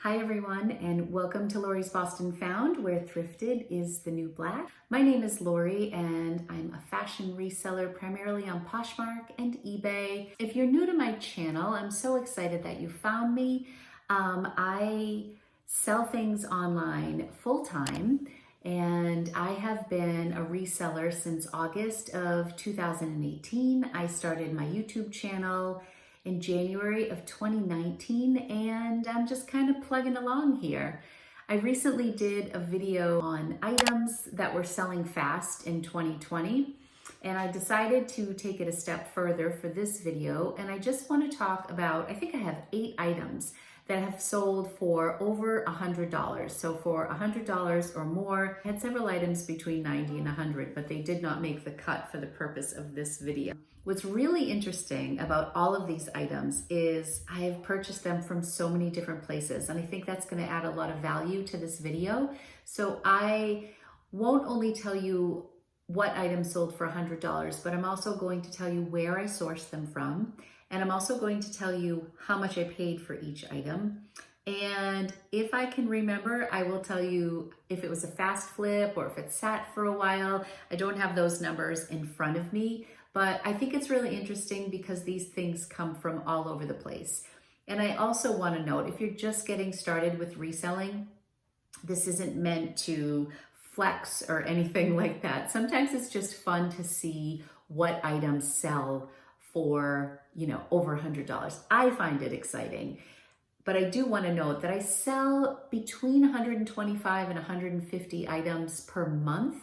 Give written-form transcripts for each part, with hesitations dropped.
Hi everyone, and welcome to Lori's Boston Found, where thrifted is the new black. My name is Lori and I'm a fashion reseller primarily on Poshmark and eBay. If you're new to my channel, I'm so excited that you found me. I sell things online full-time, and I have been a reseller since August of 2018. I started my YouTube channel in January of 2019, and I'm just kind of plugging along here. I recently did a video on items that were selling fast in 2020, and I decided to take it a step further for this video, and I just want to talk about, I think I have 8 items that have sold for over $100. So for $100 or more. I had several items between 90 and 100, but they did not make the cut for the purpose of this video. What's really interesting about all of these items is I have purchased them from so many different places, and I think that's going to add a lot of value to this video. So I won't only tell you what items sold for $100, but I'm also going to tell you where I sourced them from. And I'm also going to tell you how much I paid for each item. And if I can remember, I will tell you if it was a fast flip or if it sat for a while. I don't have those numbers in front of me, but I think it's really interesting because these things come from all over the place. And I also want to note, if you're just getting started with reselling, this isn't meant to flex or anything like that. Sometimes it's just fun to see what items sell for, over $100. I find it exciting, but I do want to note that I sell between 125 and 150 items per month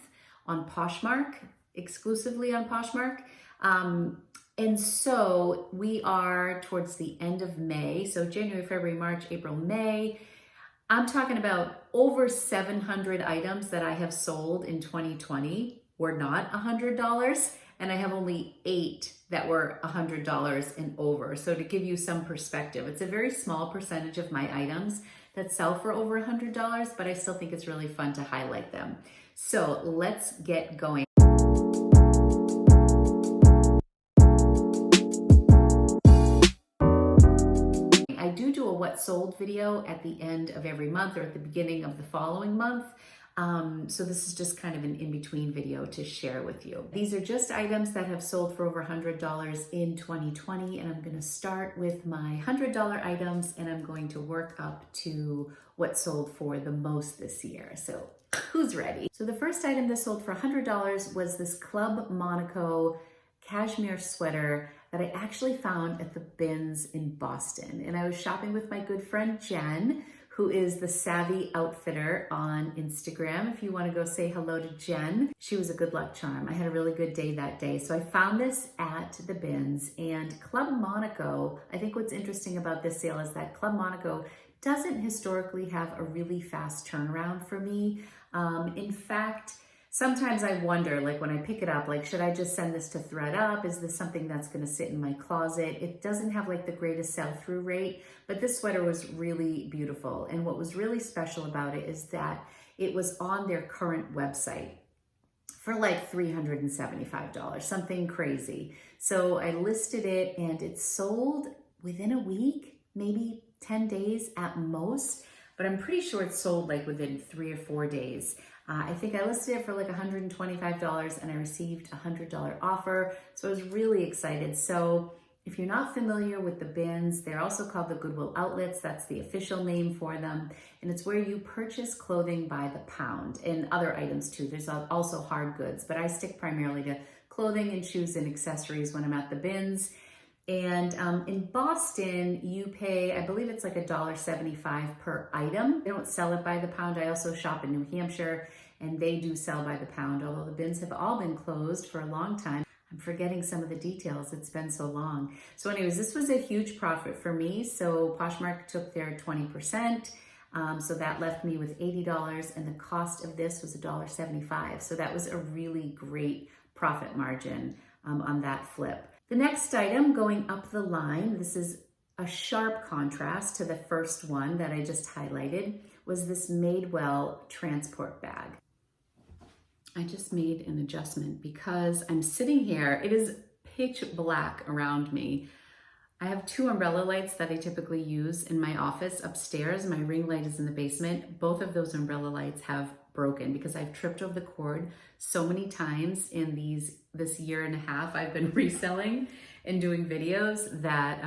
on Poshmark, exclusively on Poshmark. And so we are towards the end of May. So January, February, March, April, May. I'm talking about over 700 items that I have sold in 2020 were not $100. And I have only 8 that were $100 and over. So to give you some perspective, it's a very small percentage of my items that sell for over $100, but I still think it's really fun to highlight them. So let's get going. I do a what sold video at the end of every month or at the beginning of the following month. So this is just kind of an in-between video to share with you. These are just items that have sold for over $100 in 2020, and I'm going to start with my $100 items, and I'm going to work up to what sold for the most this year. So who's ready? So the first item that sold for $100 was this Club Monaco cashmere sweater that I actually found at the bins in Boston. And I was shopping with my good friend Jen, who is the Savvy Outfitter on Instagram. If you want to go say hello to Jen, she was a good luck charm. I had a really good day that day. So I found this at the bins, and Club Monaco, I think what's interesting about this sale is that Club Monaco doesn't historically have a really fast turnaround for me. In fact, sometimes I wonder, like when I pick it up, like, should I just send this to ThredUp? Is this something that's going to sit in my closet? It doesn't have like the greatest sell-through rate, but this sweater was really beautiful. And what was really special about it is that it was on their current website for like $375, something crazy. So I listed it and it sold within a week, maybe 10 days at most, but I'm pretty sure it sold like within 3 or 4 days. I think I listed it for like $125 and I received a $100 offer. So I was really excited. So if you're not familiar with the bins, they're also called the Goodwill Outlets. That's the official name for them. And it's where you purchase clothing by the pound and other items too. There's also hard goods, but I stick primarily to clothing and shoes and accessories when I'm at the bins. And in Boston, you pay, I believe it's like $1.75 per item. They don't sell it by the pound. I also shop in New Hampshire, and they do sell by the pound, although the bins have all been closed for a long time. I'm forgetting some of the details. It's been so long. So anyways, this was a huge profit for me. So Poshmark took their 20%. So that left me with $80, and the cost of this was $1.75. So that was a really great profit margin on that flip. The next item going up the line, this is a sharp contrast to the first one that I just highlighted, was this Madewell transport bag. I just made an adjustment because I'm sitting here, it is pitch black around me. I have two umbrella lights that I typically use in my office upstairs. My ring light is in the basement. Both of those umbrella lights have broken because I've tripped over the cord so many times in this year and a half I've been reselling and doing videos that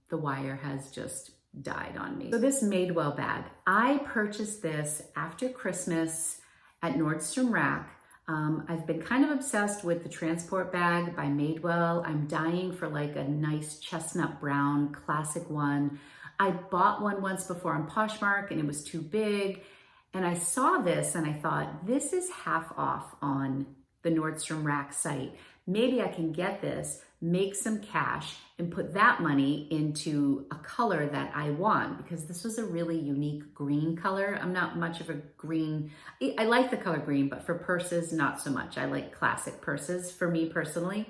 the wire has just died on me. So this Madewell bag, I purchased this after Christmas at Nordstrom Rack. I've been kind of obsessed with the transport bag by Madewell. I'm dying for like a nice chestnut brown classic one. I bought one once before on Poshmark and it was too big. And I saw this and I thought, this is half off on the Nordstrom Rack site. Maybe I can get this, make some cash, and put that money into a color that I want, because this was a really unique green color. I'm not much of a green, I like the color green, but for purses, not so much. I like classic purses for me personally.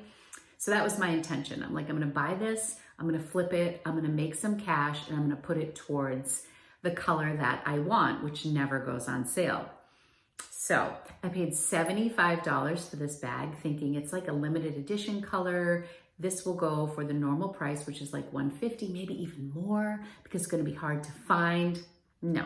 So that was my intention. I'm like, I'm gonna buy this, I'm gonna flip it, I'm gonna make some cash, and I'm gonna put it towards the color that I want, which never goes on sale. So I paid $75 for this bag, thinking it's like a limited edition color. This will go for the normal price, which is like $150, maybe even more, because it's gonna be hard to find. No,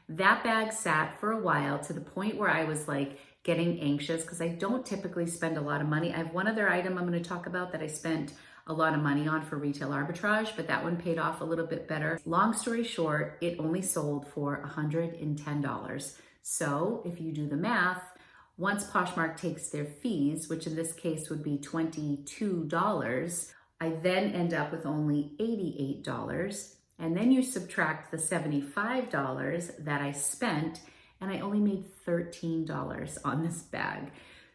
that bag sat for a while to the point where I was like getting anxious because I don't typically spend a lot of money. I have one other item I'm gonna talk about that I spent a lot of money on for retail arbitrage, but that one paid off a little bit better. Long story short, it only sold for $110. So if you do the math, once Poshmark takes their fees, which in this case would be $22, I then end up with only $88. And then you subtract the $75 that I spent, and I only made $13 on this bag.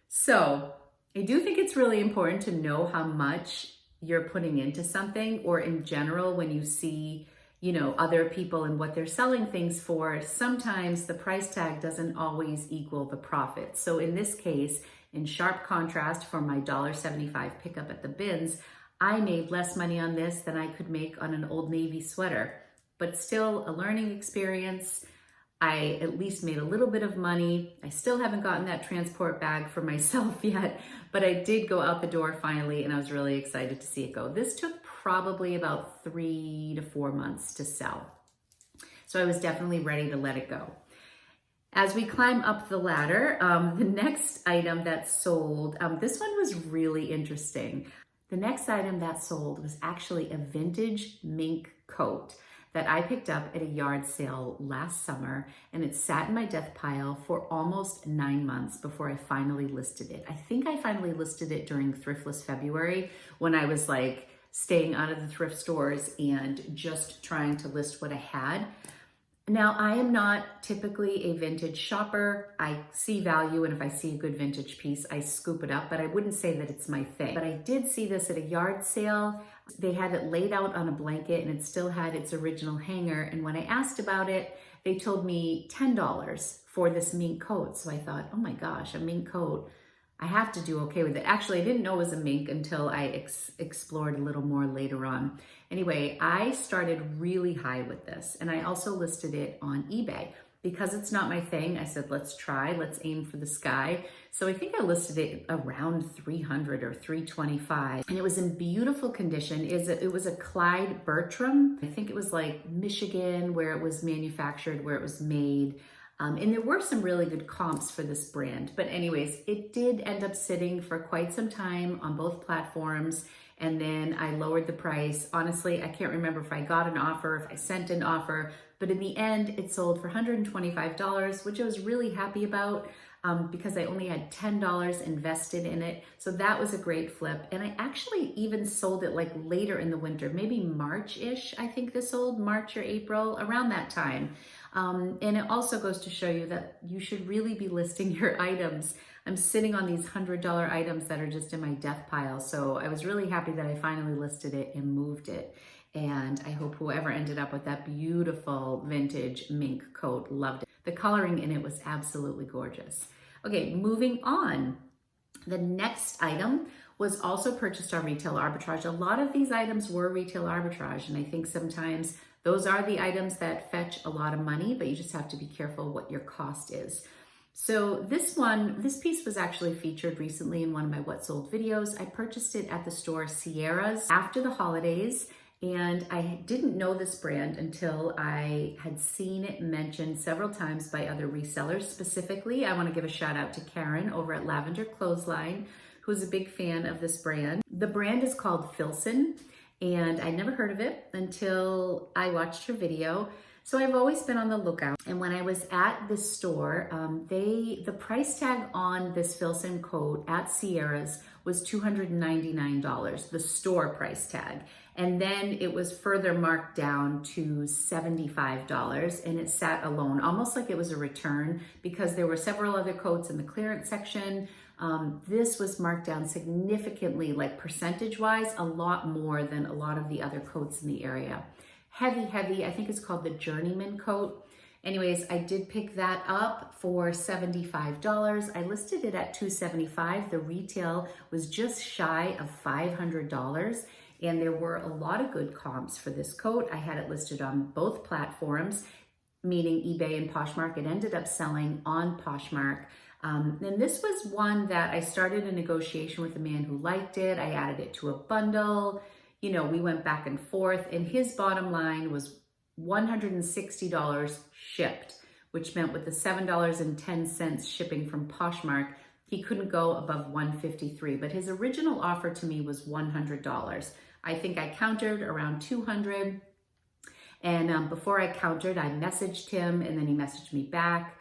So I do think it's really important to know how much you're putting into something, or in general, when you see, you know, other people and what they're selling things for, sometimes the price tag doesn't always equal the profit. So in this case, in sharp contrast for my $1.75 pickup at the bins, I made less money on this than I could make on an Old Navy sweater, but still a learning experience. I at least made a little bit of money. I still haven't gotten that transport bag for myself yet, but I did go out the door finally, and I was really excited to see it go. This took probably about 3 to 4 months to sell. So I was definitely ready to let it go. As we climb up the ladder, the next item that sold, this one was really interesting. The next item that sold was actually a vintage mink coat that I picked up at a yard sale last summer, and it sat in my death pile for almost 9 months before I finally listed it. I think I finally listed it during Thriftless February, when I was like staying out of the thrift stores and just trying to list what I had. Now, I am not typically a vintage shopper. I see value, and if I see a good vintage piece, I scoop it up, but I wouldn't say that it's my thing. But I did see this at a yard sale. They had it laid out on a blanket, and it still had its original hanger. And when I asked about it, they told me $10 for this mink coat. So I thought, oh my gosh, a mink coat. I have to do okay with it. Actually, I didn't know it was a mink until I explored a little more later on. Anyway, I started really high with this, and I also listed it on eBay. Because it's not my thing, I said, let's try, let's aim for the sky. So I think I listed it around 300 or 325, and it was in beautiful condition. It was a Clyde Bertram. I think it was like Michigan, where it was manufactured, where it was made. And there were some really good comps for this brand. But anyways, it did end up sitting for quite some time on both platforms. And then I lowered the price. Honestly, I can't remember if I got an offer, if I sent an offer, but in the end, it sold for $125, which I was really happy about because I only had $10 invested in it. So that was a great flip. And I actually even sold it like later in the winter, maybe March-ish, I think this sold, March or April, around that time. And it also goes to show you that you should really be listing your items. I'm sitting on these $100 items that are just in my death pile. So I was really happy that I finally listed it and moved it. And I hope whoever ended up with that beautiful vintage mink coat loved it. The coloring in it was absolutely gorgeous. Okay, moving on. The next item was also purchased on retail arbitrage. A lot of these items were retail arbitrage, and I think sometimes those are the items that fetch a lot of money, but you just have to be careful what your cost is. So this piece was actually featured recently in one of my What Sold videos. I purchased it at the store Sierra's after the holidays, And I didn't know this brand until I had seen it mentioned several times by other resellers. Specifically, I want to give a shout out to Karen over at Lavender Clothesline, who's a big fan of this brand. The brand is called Filson, and I never heard of it until I watched her video. So I've always been on the lookout. And when I was at the store, the price tag on this Filson coat at Sierra's was $299, the store price tag. And then it was further marked down to $75, and it sat alone, almost like it was a return, because there were several other coats in the clearance section. This was marked down significantly, like percentage-wise, a lot more than a lot of the other coats in the area. Heavy, I think it's called the Journeyman coat. Anyways, I did pick that up for $75. I listed it at $275. The retail was just shy of $500, and there were a lot of good comps for this coat. I had it listed on both platforms, meaning eBay and Poshmark. It ended up selling on Poshmark. And this was one that I started a negotiation with a man who liked it. I added it to a bundle. You know, we went back and forth, and his bottom line was $160 shipped, which meant with the $7.10 shipping from Poshmark, he couldn't go above $153. But his original offer to me was $100. I think I countered around $200. And before I countered, I messaged him, and then he messaged me back.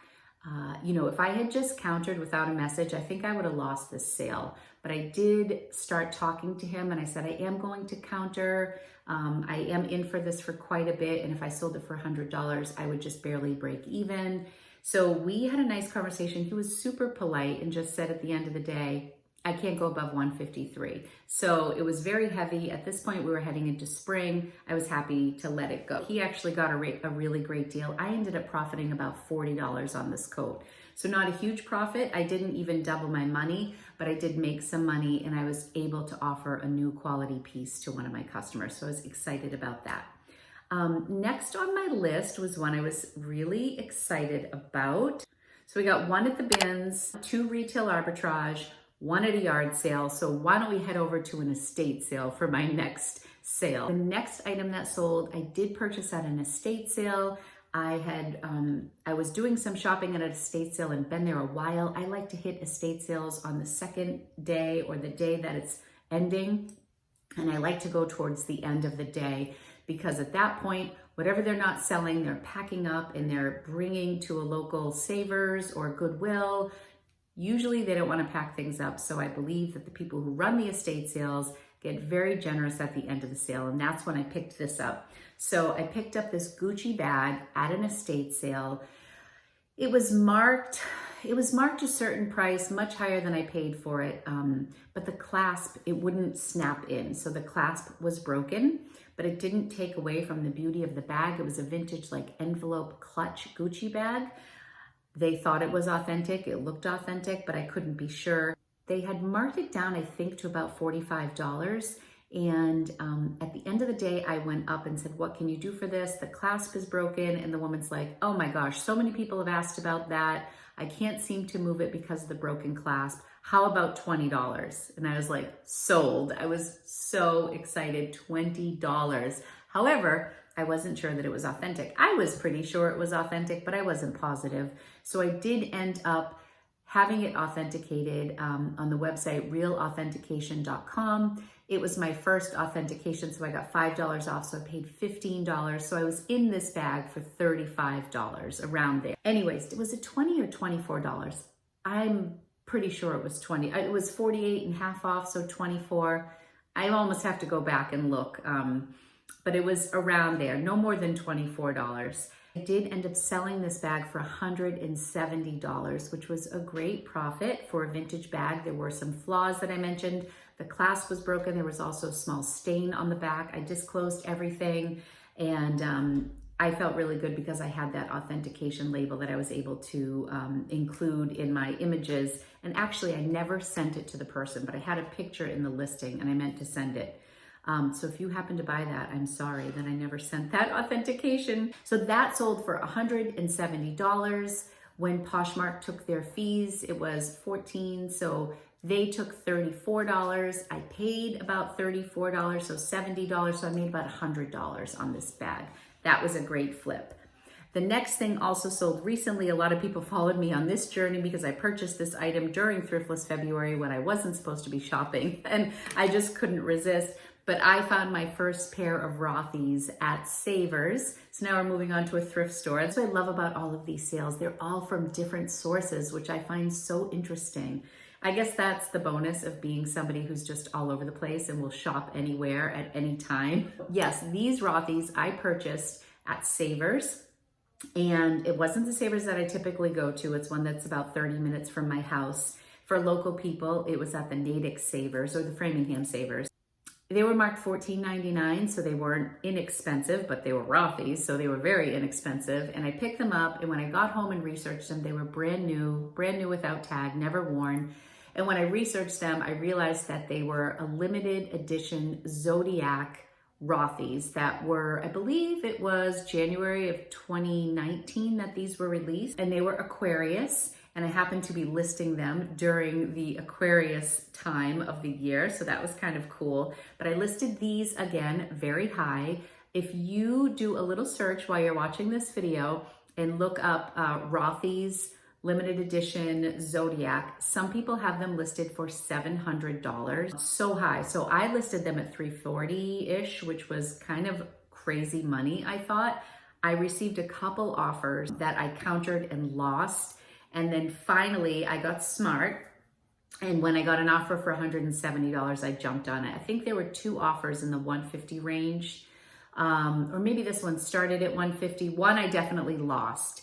You know, if I had just countered without a message, I think I would have lost this sale. But I did start talking to him, and I said, I am going to counter. I am in for this for quite a bit. And if I sold it for $100, I would just barely break even. So we had a nice conversation. He was super polite and just said at the end of the day, I can't go above 153. So it was very heavy. At this point, we were heading into spring. I was happy to let it go. He actually got a really great deal. I ended up profiting about $40 on this coat. So not a huge profit. I didn't even double my money, but I did make some money, and I was able to offer a new quality piece to one of my customers. So I was excited about that. Next on my list was one I was really excited about. So we got one at the bins, 2 retail arbitrage, 1 at a yard sale. So why don't we head over to an estate sale for my next sale? The next item that sold, I did purchase at an estate sale. I was doing some shopping at an estate sale and been there a while. I like to hit estate sales on the second day or the day that it's ending. And I like to go towards the end of the day, because at that point, whatever they're not selling, they're packing up and they're bringing to a local Savers or Goodwill. Usually they don't want to pack things up. So I believe that the people who run the estate sales get very generous at the end of the sale. And that's when I picked this up. So I picked up this Gucci bag at an estate sale. It was marked a certain price, much higher than I paid for it. But the clasp, it wouldn't snap in. So the clasp was broken, but it didn't take away from the beauty of the bag. It was a vintage like envelope clutch Gucci bag. They thought it was authentic. It looked authentic, but I couldn't be sure. They had marked it down, I think, to about $45. And at the end of the day, I went up and said, what can you do for this? The clasp is broken. And the woman's like, oh my gosh, so many people have asked about that. I can't seem to move it because of the broken clasp. How about $20? And I was like, sold. I was so excited, $20. However, I wasn't sure that it was authentic. I was pretty sure it was authentic, but I wasn't positive. So I did end up having it authenticated on the website realauthentication.com. It was my first authentication, so I got $5 off, so I paid $15. So I was in this bag for $35, around there. Anyways, was it $20 or $24? I'm pretty sure it was 20. It was 48 and half off, so 24. I almost have to go back and look, but it was around there, no more than $24. I did end up selling this bag for $170, which was a great profit for a vintage bag. There were some flaws that I mentioned. The clasp was broken. There was also a small stain on the back. I disclosed everything, and I felt really good because I had that authentication label that I was able to include in my images. And actually, I never sent it to the person, but I had a picture in the listing and I meant to send it. So if you happen to buy that, I'm sorry that I never sent that authentication. So that sold for $170. When Poshmark took their fees, it was $14, so they took $34. I paid about $34, so $70, so I made about $100 on this bag. That was a great flip. The next thing also sold recently. A lot of people followed me on this journey because I purchased this item during Thriftless February when I wasn't supposed to be shopping, and I just couldn't resist. But I found my first pair of Rothys at Savers. So now we're moving on to a thrift store. That's what I love about all of these sales. They're all from different sources, which I find so interesting. I guess that's the bonus of being somebody who's just all over the place and will shop anywhere at any time. Yes, these Rothys I purchased at Savers. And it wasn't the Savers that I typically go to. It's one that's about 30 minutes from my house. For local people, it was at the Natick Savers or the Framingham Savers. They were marked $14.99, so they weren't inexpensive, but they were Rothys, so they were very inexpensive. And I picked them up, and when I got home and researched them, they were brand new without tag, never worn. And when I researched them, I realized that they were a limited edition Zodiac Rothys that were, I believe it was January of 2019 that these were released, and they were Aquarius. And I happened to be listing them during the Aquarius time of the year, so that was kind of cool. But I listed these again very high. If you do a little search while you're watching this video and look up Rothys limited edition Zodiac, some people have them listed for $700, so high. So I listed them at $340-ish, which was kind of crazy money, I thought. I received a couple offers that I countered and lost. And then finally I got smart. And when I got an offer for $170, I jumped on it. I think there were two offers in the $150 range. Or maybe this one started at $150. One I definitely lost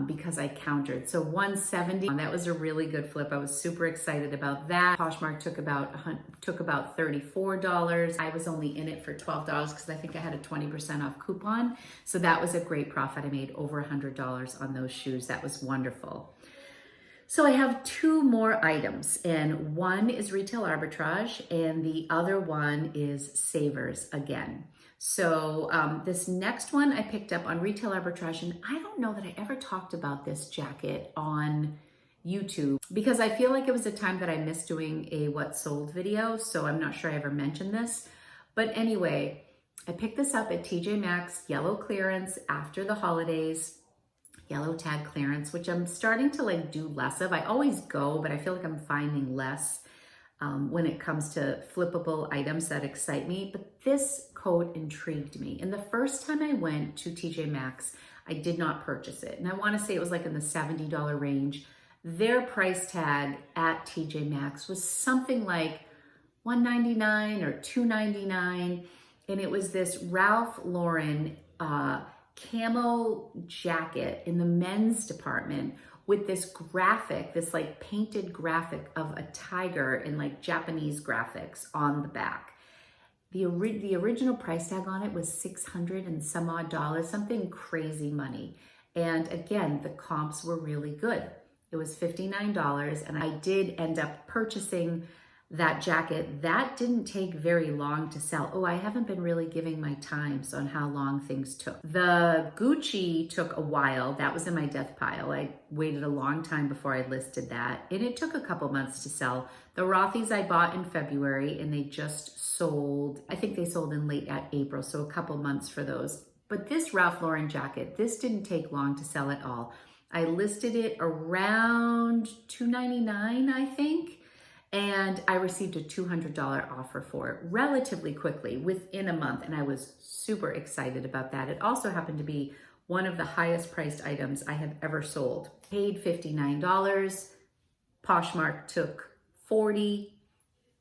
because I countered. So $170, that was a really good flip. I was super excited about that. Poshmark took about $34. I was only in it for $12 because I think I had a 20% off coupon. So that was a great profit. I made over $100 on those shoes. That was wonderful. So I have two more items, and one is retail arbitrage and the other one is Savers again. So this next one I picked up on retail arbitrage, and I don't know that I ever talked about this jacket on YouTube because I feel like it was a time that I missed doing a what sold video, so I'm not sure I ever mentioned this. But anyway, I picked this up at TJ Maxx, yellow clearance after the holidays. Yellow tag clearance, which I'm starting to like do less of. I always go, but I feel like I'm finding less when it comes to flippable items that excite me. But this coat intrigued me. And the first time I went to TJ Maxx, I did not purchase it. And I want to say it was like in the $70 range. Their price tag at TJ Maxx was something like $199 or $299. And it was this Ralph Lauren camo jacket in the men's department with this graphic, this like painted graphic of a tiger in like Japanese graphics on the back. The original price tag on it was $600 and some odd dollars, something crazy money. And again, the comps were really good. It was $59, and I did end up purchasing that jacket. That didn't take very long to sell. Oh, I haven't been really giving my times on how long things took. The Gucci took a while. That was in my death pile. I waited a long time before I listed that, and it took a couple months to sell. The Rothys I bought in February, and they just sold, I think they sold in late April, so a couple months for those. But this Ralph Lauren jacket, this didn't take long to sell at all. I listed it around $299, I think. And I received a $200 offer for it relatively quickly, within a month. And I was super excited about that. It also happened to be one of the highest priced items I have ever sold. Paid $59. Poshmark took $40.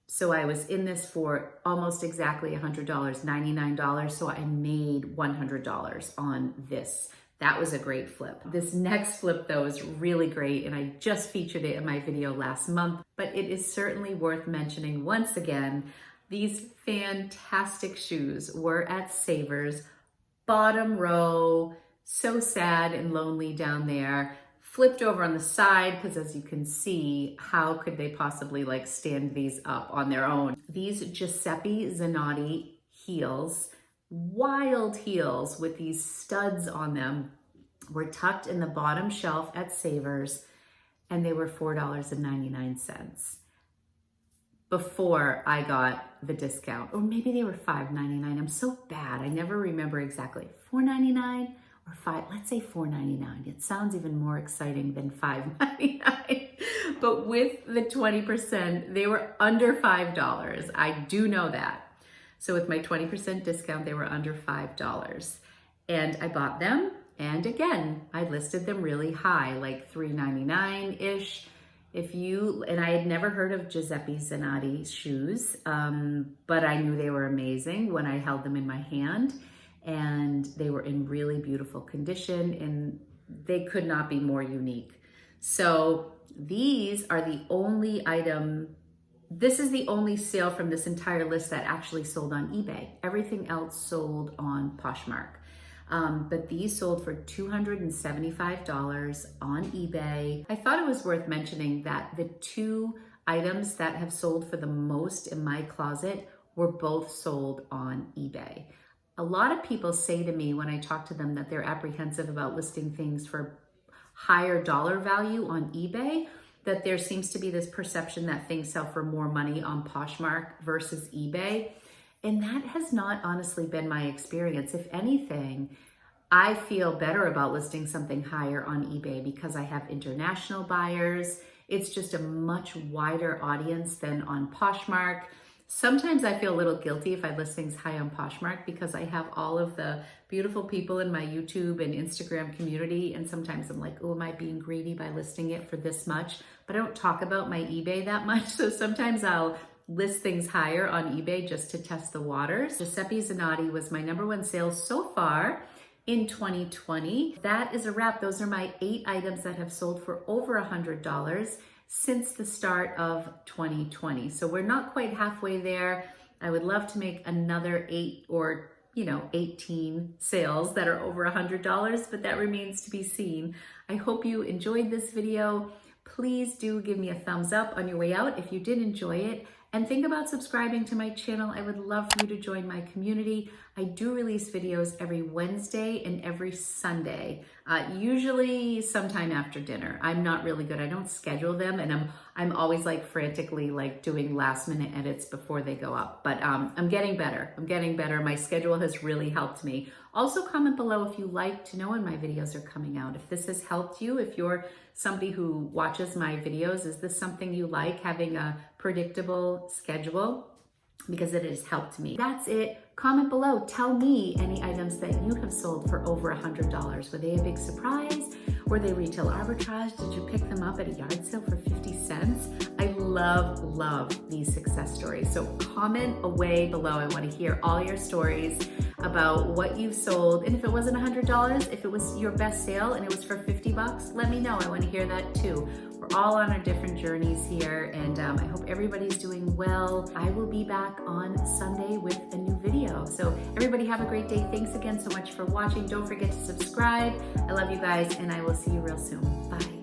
So I was in this for almost exactly $100, $99. So I made $100 on this. That was a great flip. This next flip though is really great, and I just featured it in my video last month, but it is certainly worth mentioning once again. These fantastic shoes were at Savers, bottom row, so sad and lonely down there, flipped over on the side because as you can see, how could they possibly like stand these up on their own? These Giuseppe Zanotti heels, wild heels with these studs on them, were tucked in the bottom shelf at Savers, and they were $4.99 before I got the discount. Or maybe they were $5.99. I'm so bad. I never remember exactly. $4.99 or let's say $4.99. It sounds even more exciting than $5.99. But with the 20%, they were under $5. I do know that. So with my 20% discount, they were under $5. And I bought them. And again, I listed them really high, like $3.99-ish. And I had never heard of Giuseppe Zanotti shoes, but I knew they were amazing when I held them in my hand, and they were in really beautiful condition, and they could not be more unique. So these are the only item, this is the only sale from this entire list that actually sold on eBay. Everything else sold on Poshmark. But these sold for $275 on eBay. I thought it was worth mentioning that the two items that have sold for the most in my closet were both sold on eBay. A lot of people say to me when I talk to them that they're apprehensive about listing things for higher dollar value on eBay, that there seems to be this perception that things sell for more money on Poshmark versus eBay. And that has not honestly been my experience. If anything, I feel better about listing something higher on eBay because I have international buyers. It's just a much wider audience than on Poshmark. Sometimes I feel a little guilty if I list things high on Poshmark because I have all of the beautiful people in my YouTube and Instagram community. And sometimes I'm like, oh, am I being greedy by listing it for this much? But I don't talk about my eBay that much. So sometimes I'll list things higher on eBay just to test the waters. Giuseppe Zanotti was my #1 sale so far in 2020. That is a wrap. Those are my 8 items that have sold for over $100 since the start of 2020. So we're not quite halfway there. I would love to make another 8 or 18 sales that are over $100, but that remains to be seen. I hope you enjoyed this video. Please do give me a thumbs up on your way out if you did enjoy it. And think about subscribing to my channel. I would love for you to join my community. I do release videos every Wednesday and every Sunday, usually sometime after dinner. I'm not really good. I don't schedule them, and I'm always like frantically like doing last minute edits before they go up. But I'm getting better. My schedule has really helped me. Also comment below if you like to know when my videos are coming out. If this has helped you, if you're somebody who watches my videos, is this something you like, having a predictable schedule? Because it has helped me. That's it. Comment below. Tell me any items that you have sold for over $100. Were they a big surprise? Were they retail arbitrage? Did you pick them up at a yard sale for 50 cents? I love these success stories. So comment away below. I want to hear all your stories about what you've sold. And if it wasn't $100, if it was your best sale and it was for 50 bucks, let me know. I want to hear that too. We're all on our different journeys here, and I hope everybody's doing well. I will be back on Sunday with a new video. So everybody have a great day. Thanks again so much for watching. Don't forget to subscribe. I love you guys, and I will see you real soon. Bye.